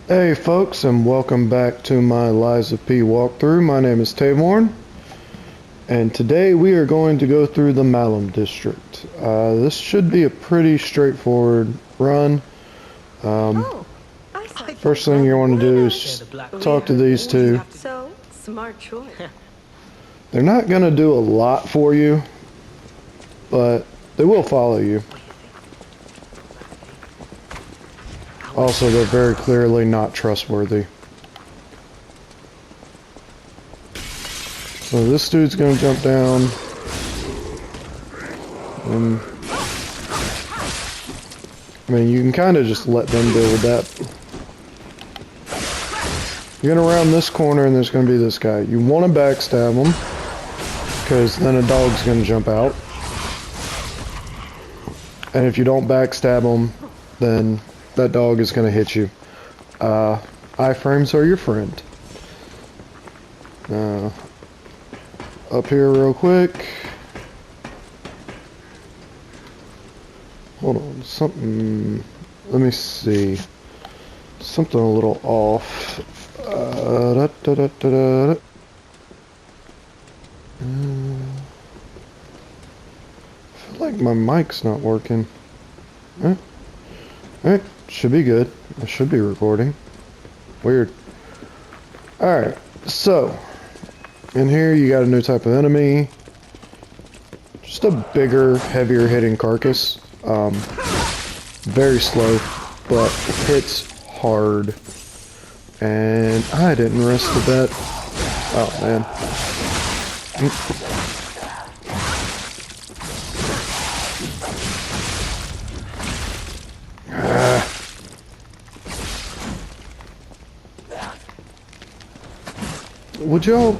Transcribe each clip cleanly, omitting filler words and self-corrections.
Hey folks, and welcome back to my Lies of P walkthrough. My name is Tavorn, and today we are going to go through the Malum district. This should be a pretty straightforward run. First thing you want to do is just talk to these two. So, smart choice. They're not going to do a lot for you, but they will follow you. Also, they're very clearly not trustworthy. So this dude's gonna jump down. And I mean, you can kind of just let them deal with that. You're gonna round this corner and there's gonna be this guy. You want to backstab him, because then a dog's gonna jump out. And if you don't backstab him, then that dog is going to hit you. Iframes are your friend. Up here real quick. Hold on, something, let me see. Something a little off. I feel like my mic's not working. Alright, should be good. I should be recording. Weird. Alright, so in here you got a new type of enemy. Just a bigger, heavier hitting carcass. Very slow, but hits hard. And I didn't rest the bet. Oh man. Would y'all...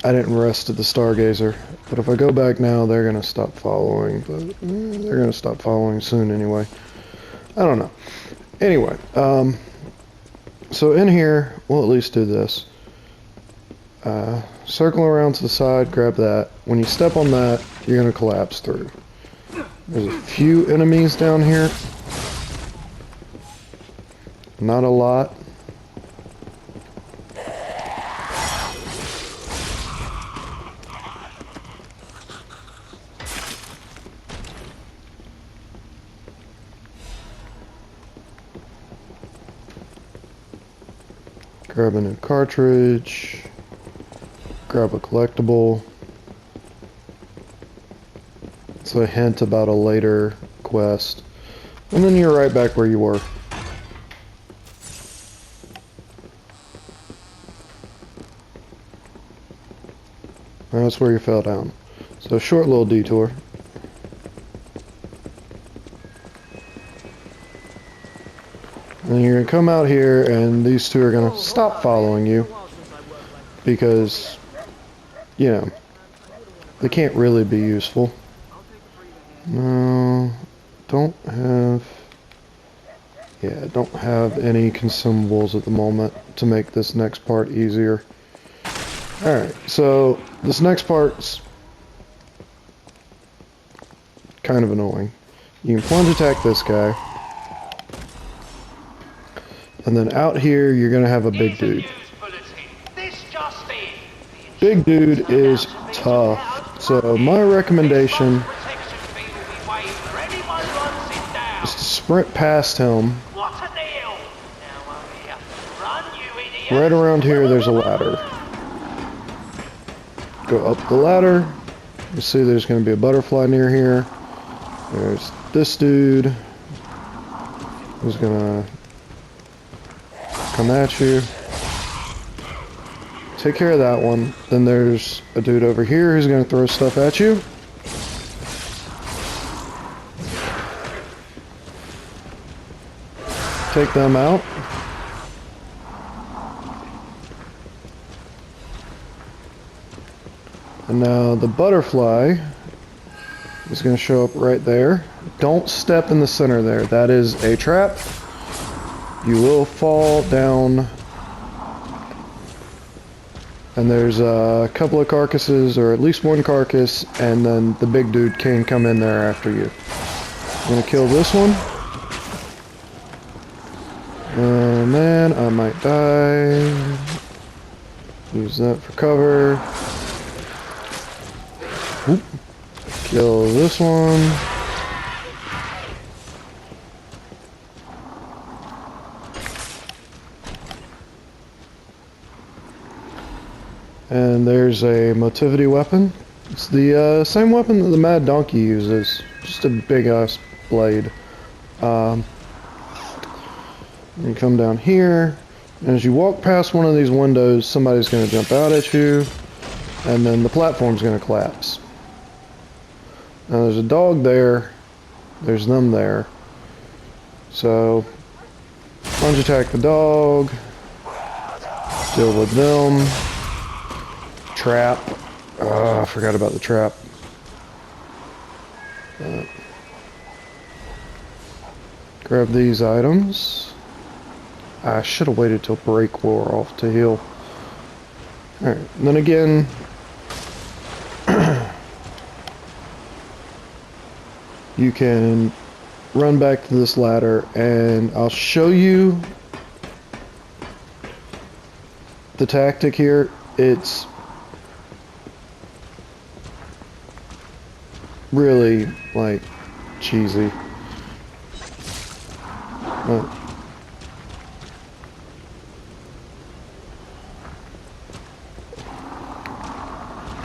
I didn't rest at the Stargazer, but if I go back now, they're gonna stop following, but they're gonna stop following soon anyway. I don't know. Anyway, so in here, we'll at least do this. Circle around to the side, grab that. When you step on that, you're gonna collapse through. There's a few enemies down here. Not a lot. Grab a new cartridge. Grab a collectible. It's a hint about a later quest. And then you're right back where you were. That's where you fell down. So short little detour. And you're gonna come out here and these two are gonna stop following you because, you know, they can't really be useful. No, don't have any consumables at the moment to make this next part easier. Alright, so this next part's kind of annoying. You can plunge attack this guy. And then out here, you're going to have a big dude. Big dude is tough. So my recommendation is to sprint past him. Right around here, there's a ladder. Go up the ladder. You see there's going to be a butterfly near here. There's this dude who's going to come at you. Take care of that one. Then there's a dude over here who's going to throw stuff at you. Take them out. And now the butterfly is going to show up right there. Don't step in the center there. That is a trap. You will fall down. And there's a couple of carcasses, or at least one carcass, and then the big dude can come in there after you. I'm going to kill this one. And then I might die. Use that for cover. Oop. Kill this one. And there's a motivity weapon. It's the same weapon that the Mad Donkey uses. Just a big ass blade. You come down here. And as you walk past one of these windows, somebody's going to jump out at you. And then the platform's going to collapse. Now there's a dog there. There's them there. So, plunge attack the dog. Deal with them. Trap. I forgot about the trap. Grab these items. I should have waited till break wore off to heal. Alright, then again... you can run back to this ladder and I'll show you the tactic here. It's really like cheesy.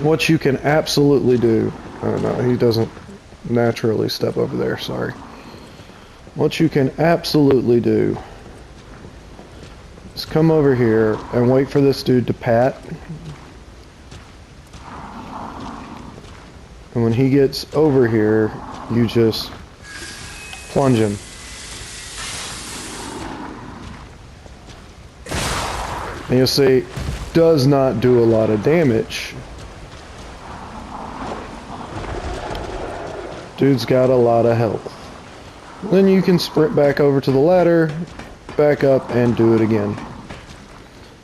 What you can absolutely do, oh no, he doesn't naturally step over there, sorry. What you can absolutely do is come over here and wait for this dude to pat. And when he gets over here, you just plunge him. And you'll see, does not do a lot of damage. Dude's got a lot of health. Then you can sprint back over to the ladder, back up, and do it again.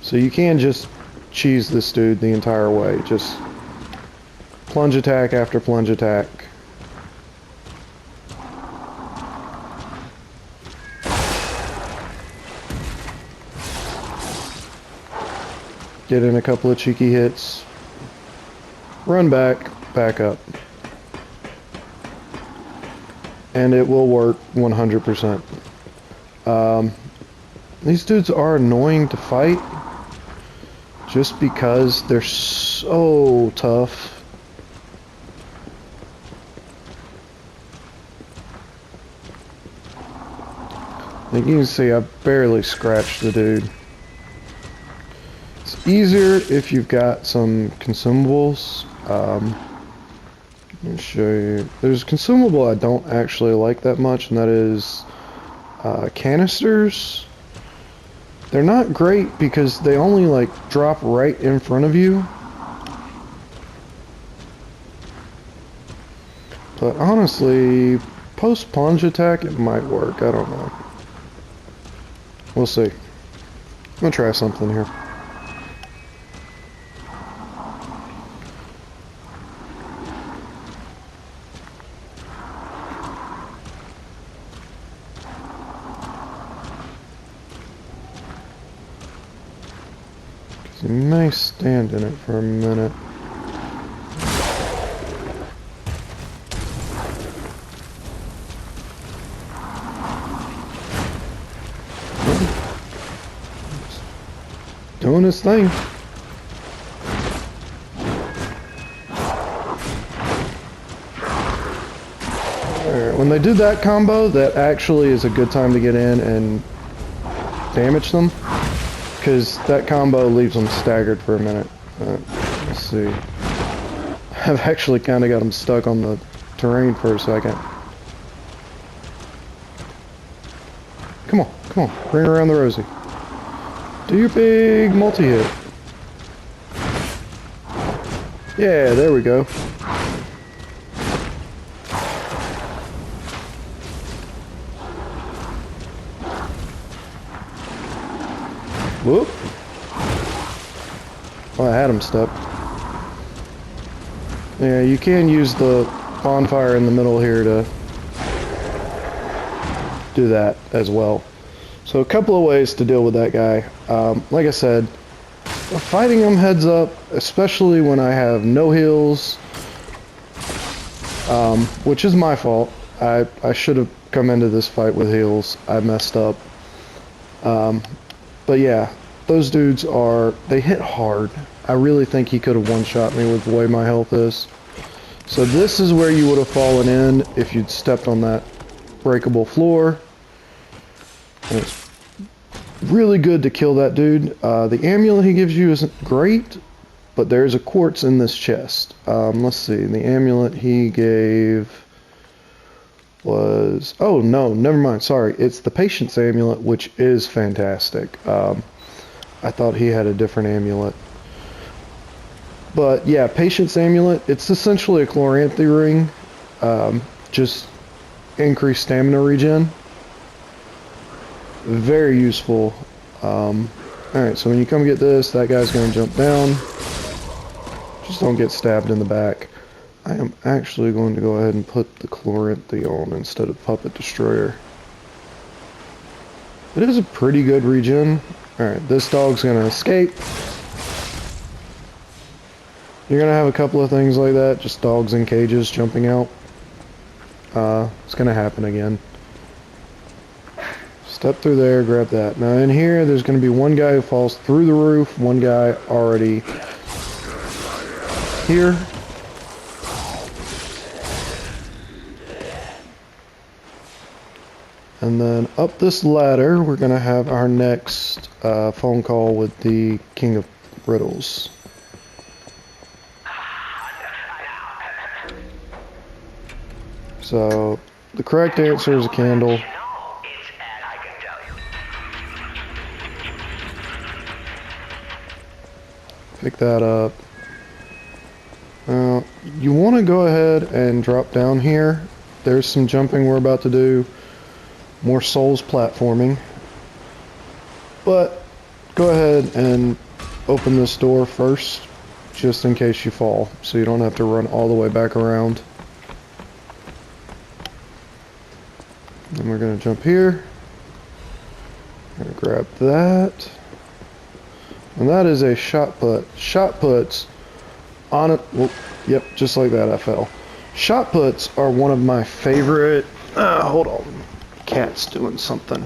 So you can just cheese this dude the entire way. Just plunge attack after plunge attack. Get in a couple of cheeky hits. Run back, back up. And it will work 100%. These dudes are annoying to fight just because they're so tough. Like you can see, I barely scratched the dude. It's easier if you've got some consumables. Let me show you. There's a consumable I don't actually like that much, and that is canisters. They're not great because they only like drop right in front of you. But honestly, post plunge attack it might work. I don't know. We'll see. I'm gonna try something here. You may stand in it for a minute. Doing his thing. Alright, when they do that combo, that actually is a good time to get in and damage them. Because that combo leaves them staggered for a minute. Let's see. I've actually kind of got them stuck on the terrain for a second. Come on, bring around the Rosie. Do your big multi-hit. Yeah, there we go. Whoop. Well, I had him stuck. Yeah, you can use the bonfire in the middle here to do that as well. So a couple of ways to deal with that guy. Like I said, fighting him heads up, especially when I have no heals, which is my fault. I should have come into this fight with heals. I messed up. But yeah, those dudes they hit hard. I really think he could have one-shot me with the way my health is. So this is where you would have fallen in if you'd stepped on that breakable floor. And it's really good to kill that dude. The amulet he gives you isn't great, but there's a quartz in this chest. Let's see, the amulet he gave was... Oh, no, never mind, sorry. It's the patience amulet, which is fantastic. I thought he had a different amulet. But yeah, patience amulet, it's essentially a chloranthy ring. Just increased stamina regen. Very useful. Alright, so when you come get this, that guy's going to jump down. Just don't get stabbed in the back. I am actually going to go ahead and put the chloranthy on instead of Puppet Destroyer. It is a pretty good regen. Alright, this dog's going to escape. You're going to have a couple of things like that, just dogs in cages jumping out. It's going to happen again. Step through there, grab that. Now in here, there's going to be one guy who falls through the roof, one guy already here. And then up this ladder, we're going to have our next phone call with the King of Riddles. So, the correct answer is a candle. Pick that up. You want to go ahead and drop down here. There's some jumping we're about to do. More souls platforming. But go ahead and open this door first, just in case you fall, so you don't have to run all the way back around. And we're going to jump here. Going to grab that. And that is a shot put. Shot puts on it. Well, yep, just like that I fell. Shot puts are one of my favorite. Hold on. Cat's doing something.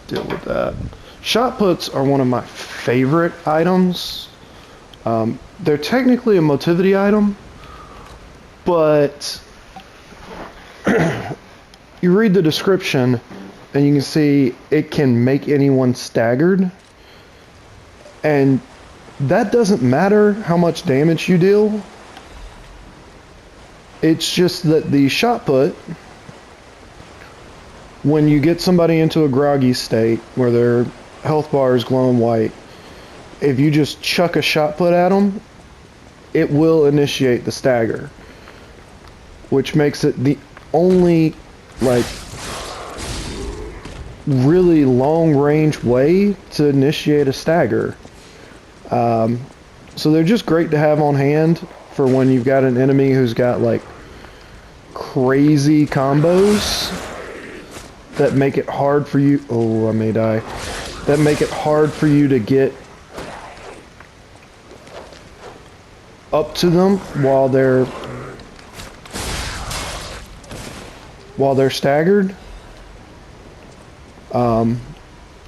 Deal with that. Shot puts are one of my favorite items. They're technically a motivity item, but you read the description and you can see it can make anyone staggered, and that doesn't matter how much damage you deal. It's just that the shot put, when you get somebody into a groggy state where their health bar is glowing white, if you just chuck a shot put at them, it will initiate the stagger, which makes it the only really long range way to initiate a stagger. So they're just great to have on hand for when you've got an enemy who's got crazy combos that make it hard for you. Oh, I may die. That make it hard for you to get up to them while they're staggered,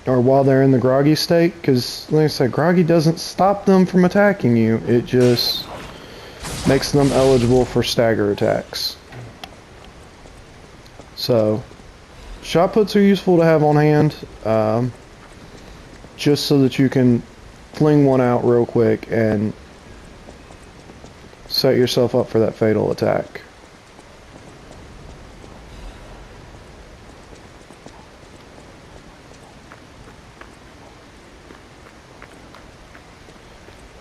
or while they're in the groggy state, because like I said, groggy doesn't stop them from attacking you, it just makes them eligible for stagger attacks. So shot puts are useful to have on hand, just so that you can fling one out real quick and set yourself up for that fatal attack.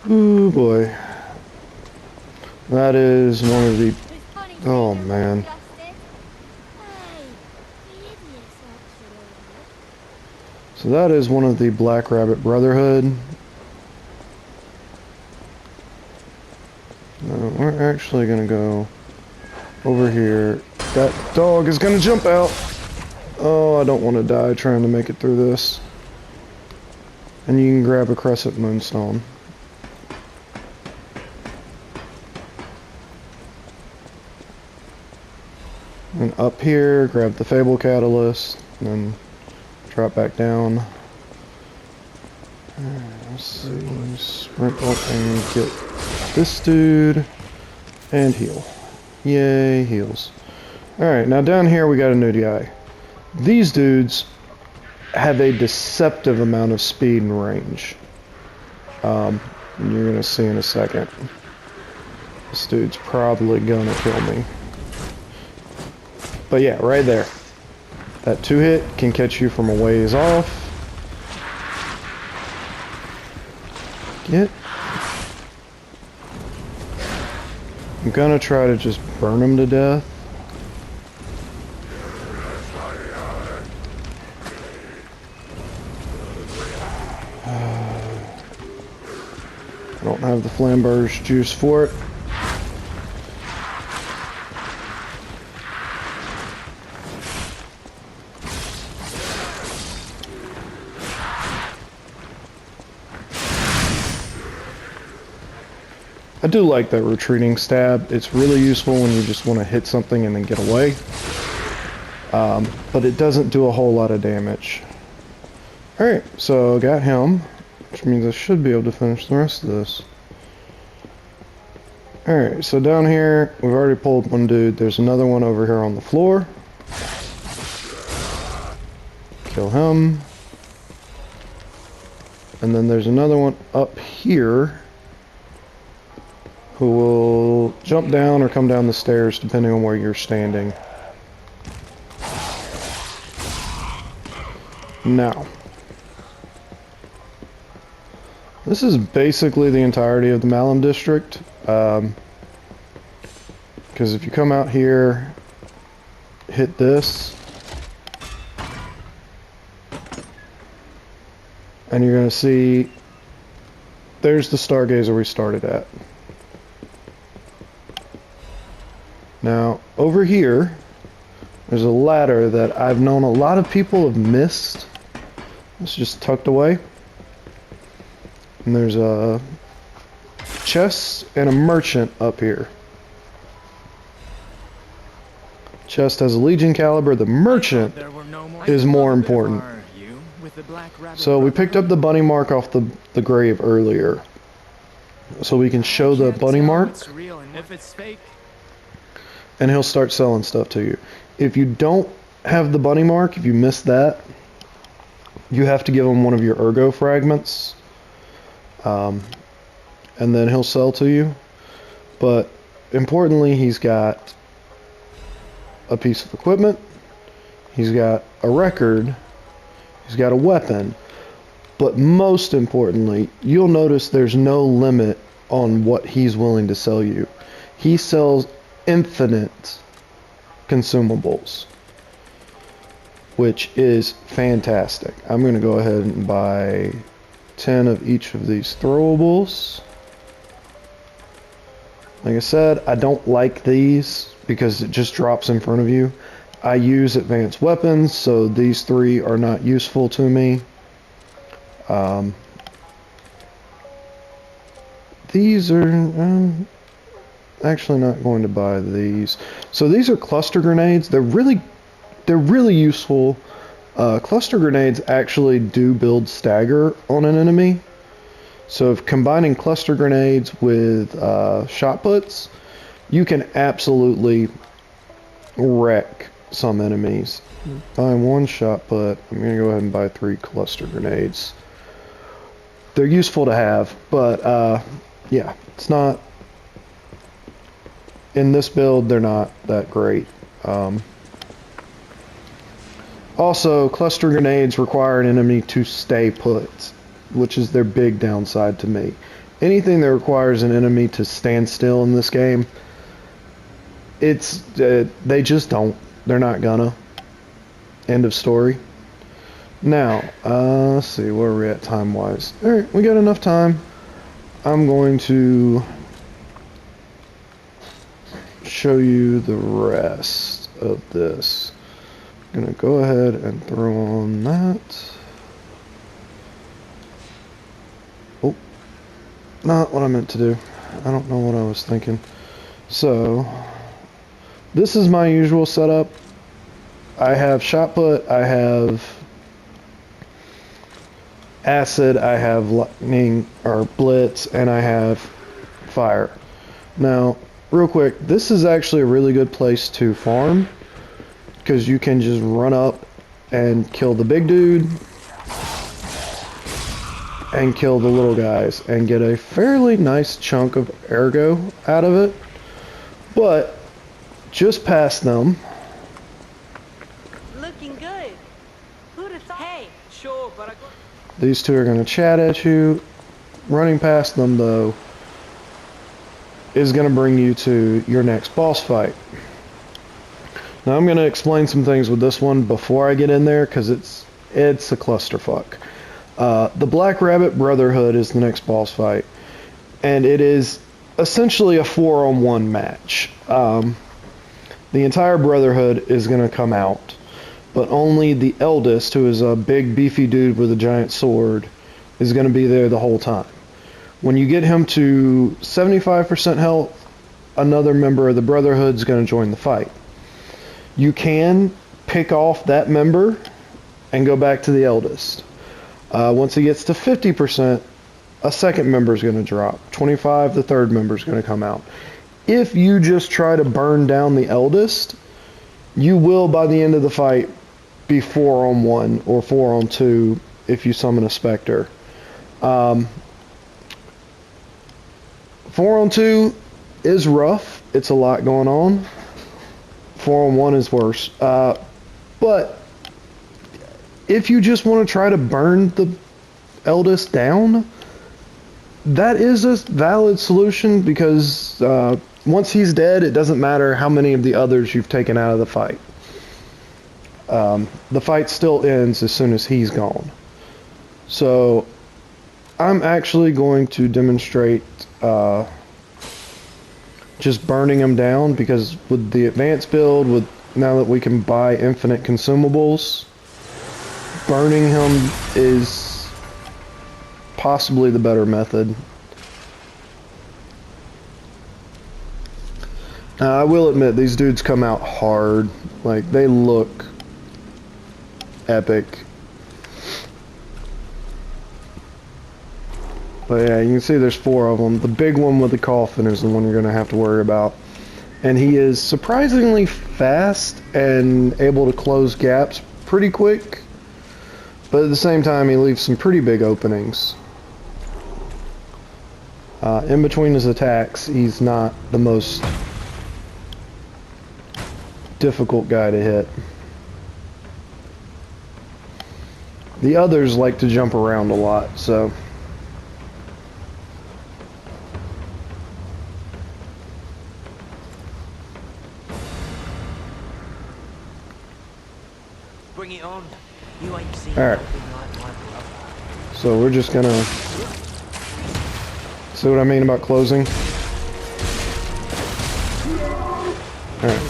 Ooh boy. That is one of the... Oh man. So that is one of the Black Rabbit Brotherhood. We're actually gonna go over here. That dog is gonna jump out. Oh, I don't want to die trying to make it through this. And you can grab a crescent moonstone. And up here, grab the Fable Catalyst, and then drop back down. Let's see, sprint up and get this dude, and heal. Yay, heals. Alright, now down here we got a new guy. These dudes have a deceptive amount of speed and range. You're gonna see in a second. This dude's probably gonna kill me. But yeah, right there. That 2-hit can catch you from a ways off. Get. I'm gonna try to just burn him to death. I don't have the flamberge juice for it. I do like that retreating stab. It's really useful when you just want to hit something and then get away. But it doesn't do a whole lot of damage. Alright, so got him, which means I should be able to finish the rest of this. Alright, so down here, we've already pulled one dude. There's another one over here on the floor. Kill him. And then there's another one up here who will jump down or come down the stairs depending on where you're standing. Now, this is basically the entirety of the Malum district, because if you come out here, hit this, and you're going to see there's the Stargazer we started at. Now, over here, there's a ladder that I've known a lot of people have missed. It's just tucked away. And there's a chest and a merchant up here. Chest has a Legion caliber. The merchant is more important. So we picked up the bunny mark off the grave earlier. So we can show the bunny mark. And he'll start selling stuff to you. If you don't have the bunny mark, if you miss that, you have to give him one of your ergo fragments. And then he'll sell to you. But importantly, he's got a piece of equipment. He's got a record. He's got a weapon. But most importantly, you'll notice there's no limit on what he's willing to sell you. He sells infinite consumables, which is fantastic. I'm going to go ahead and buy 10 of each of these throwables. Like I said, I don't like these because it just drops in front of you. I use advanced weapons, so these three are not useful to me. These are... actually not going to buy these. So these are cluster grenades. They're really useful. Cluster grenades actually do build stagger on an enemy. So if combining cluster grenades with shot puts, you can absolutely wreck some enemies. Buying one shot put, I'm going to go ahead and buy 3 cluster grenades. They're useful to have, but yeah, it's not... in this build, they're not that great. Also, cluster grenades require an enemy to stay put, which is their big downside to me. Anything that requires an enemy to stand still in this game, it's they just don't. They're not gonna. End of story. Now, let's see, where are we at time-wise? Alright, we got enough time. I'm going to show you the rest of this. Gonna go ahead and throw on that. Oh, not what I meant to do. I don't know what I was thinking. So, this is my usual setup. I have shot put, I have acid, I have lightning or blitz, and I have fire. Now, real quick, this is actually a really good place to farm because you can just run up and kill the big dude and kill the little guys and get a fairly nice chunk of ergo out of it. But just past them, Looking good. Who'd have thought? Hey, sure, but I got... these two are going to chat at you. Running past them, though, is going to bring you to your next boss fight. Now, I'm going to explain some things with this one before I get in there, because it's a clusterfuck. The Black Rabbit Brotherhood is the next boss fight, and it is essentially a 4-on-1 match. The entire Brotherhood is going to come out, but only the eldest, who is a big beefy dude with a giant sword, is going to be there the whole time. When you get him to 75% health, another member of the Brotherhood is going to join the fight. You can pick off that member and go back to the eldest. Once he gets to 50%, a second member is going to drop. 25, the third member is going to come out. If you just try to burn down the eldest, you will, by the end of the fight, be 4-on-1 or 4-on-2 if you summon a Spectre. 4-on-2 is rough. It's a lot going on. 4-on-1 is worse. But if you just want to try to burn the eldest down, that is a valid solution, because once he's dead, it doesn't matter how many of the others you've taken out of the fight. The fight still ends as soon as he's gone. So I'm actually going to demonstrate just burning him down, because with the advanced build, now that we can buy infinite consumables, burning him is possibly the better method. Now, I will admit, these dudes come out hard. Like, they look epic. But yeah, you can see there's 4 of them. The big one with the coffin is the one you're going to have to worry about. And he is surprisingly fast and able to close gaps pretty quick. But at the same time, he leaves some pretty big openings. In between his attacks, he's not the most difficult guy to hit. The others like to jump around a lot, so... Bring it on. You ain't seen Alright. nothing like my brother. So we're just gonna... See what I mean about closing? Alright.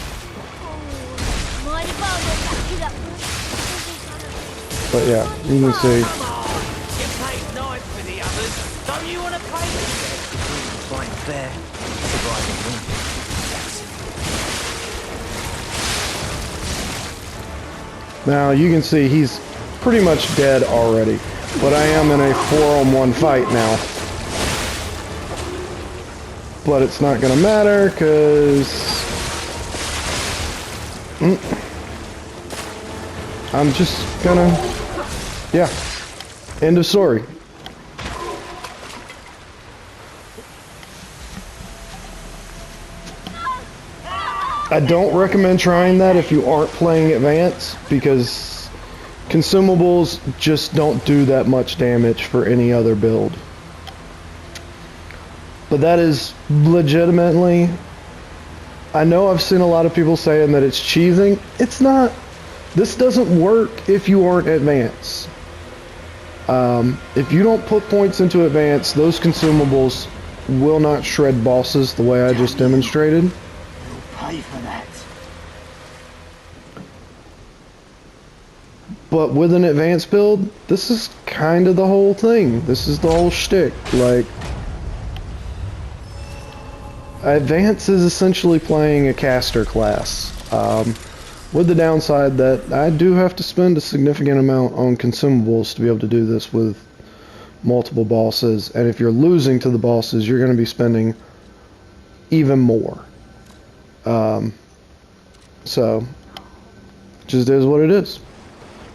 But yeah, you can see. Come on! You played nice for the others. Don't you want to play with them? Fine, fair. Providing win. That's it. Now you can see he's pretty much dead already. But I am in a 4-on-1 fight now. But it's not gonna matter, because... I'm just gonna... Yeah. End of story. I don't recommend trying that if you aren't playing Advance, because consumables just don't do that much damage for any other build. But that is legitimately... I know I've seen a lot of people saying that it's cheesing. It's not. This doesn't work if you aren't Advance. If you don't put points into Advance, those consumables will not shred bosses the way I just demonstrated. You'll pay for that. But with an advanced build, this is kind of the whole thing. This is the whole shtick. Like, advanced is essentially playing a caster class. With the downside that I do have to spend a significant amount on consumables to be able to do this with multiple bosses. And if you're losing to the bosses, you're going to be spending even more. So, just is what it is.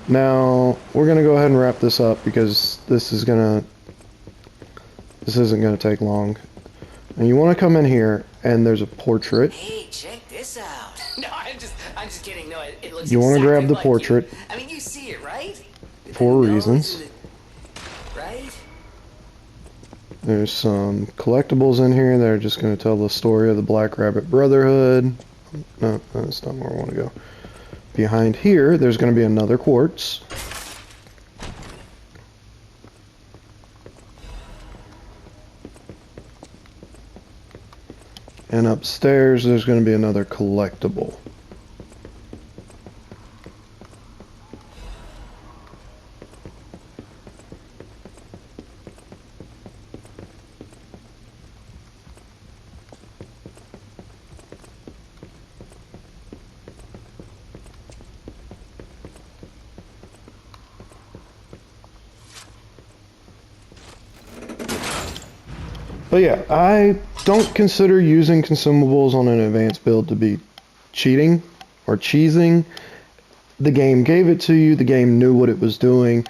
Now, we're going to go ahead and wrap this up because this isn't going to take long. And you want to come in here, and there's a portrait. Hey, check this out. No, I'm just kidding. No, it looks You want to exactly grab the like portrait you. I mean, you see it, right? With for the nose reasons. and the- Right? There's some collectibles in here that are just going to tell the story of the Black Rabbit Brotherhood. No, that's not where I want to go. Behind here, there's going to be another quartz. And upstairs, there's going to be another collectible. But yeah, I don't consider using consumables on an advanced build to be cheating or cheesing. The game gave it to you, the game knew what it was doing.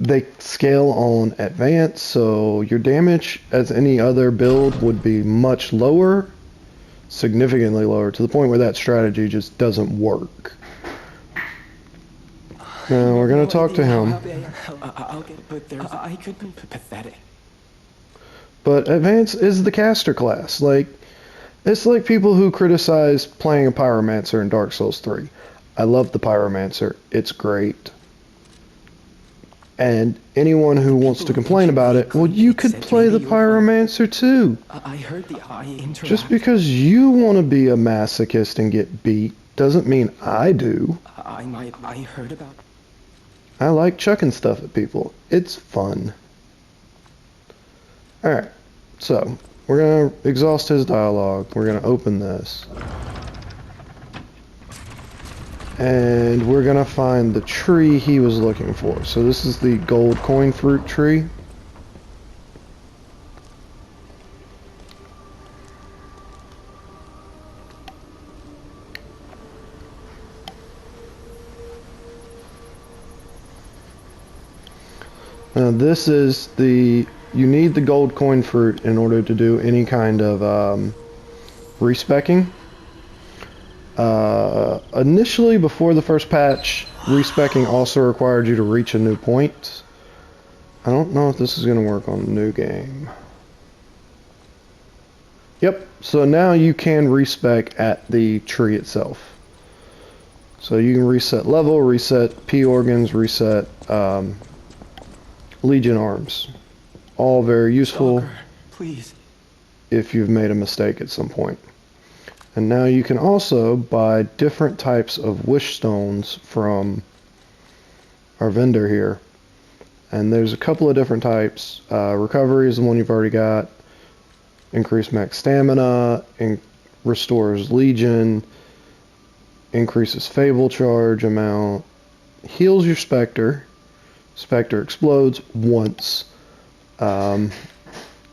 They scale on advanced, so your damage as any other build would be much lower, significantly lower, to the point where that strategy just doesn't work. Now we're going to talk to him. I'll get, but there's, I could be pathetic. But advanced is the caster class. Like, it's like people who criticize playing a pyromancer in Dark Souls 3. I love the pyromancer. It's great. And anyone who wants to complain about it, well, you could play the pyromancer too. I heard the eye interact. Just because you want to be a masochist and get beat doesn't mean I do. I heard about. I like chucking stuff at people. It's fun. Alright, so we're going to exhaust his dialogue. We're going to open this. And we're going to find the tree he was looking for. So this is the gold coin fruit tree. Now this is the, you need the gold coin fruit in order to do any kind of respecking. Initially, before the first patch, respecking also required you to reach a new point. I don't know if this is going to work on the new game. Yep, so now you can respec at the tree itself. So you can reset level, reset P organs, reset Legion arms. All very useful. Stalker, please. If you've made a mistake at some point. And now you can also buy different types of wish stones from our vendor here. And there's a couple of different types. Recovery is the one you've already got. Increase max stamina, restores Legion, increases Fable charge amount, heals your Spectre. Spectre explodes once. And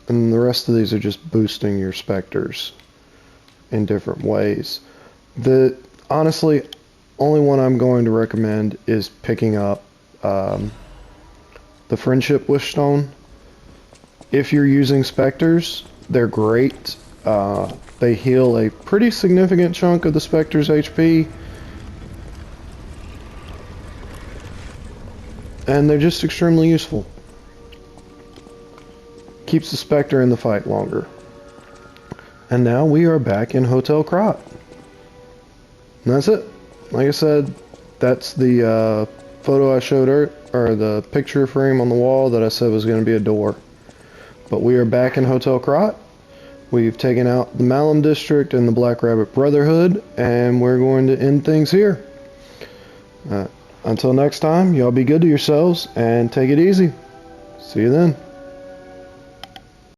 the rest of these are just boosting your Spectres in different ways. The honestly only one I'm going to recommend is picking up the Friendship Wish Stone. If you're using Spectres, they're great. They heal a pretty significant chunk of the Spectre's HP. And they're just extremely useful. Keeps the Spectre in the fight longer. And now we are back in Hotel Krot. And that's it. Like I said, that's the photo I showed her, or the picture frame on the wall that I said was going to be a door. But we are back in Hotel Krot. We've taken out the Malum district and the Black Rabbit Brotherhood, and we're going to end things here. until next time, y'all be good to yourselves and take it easy. See you then.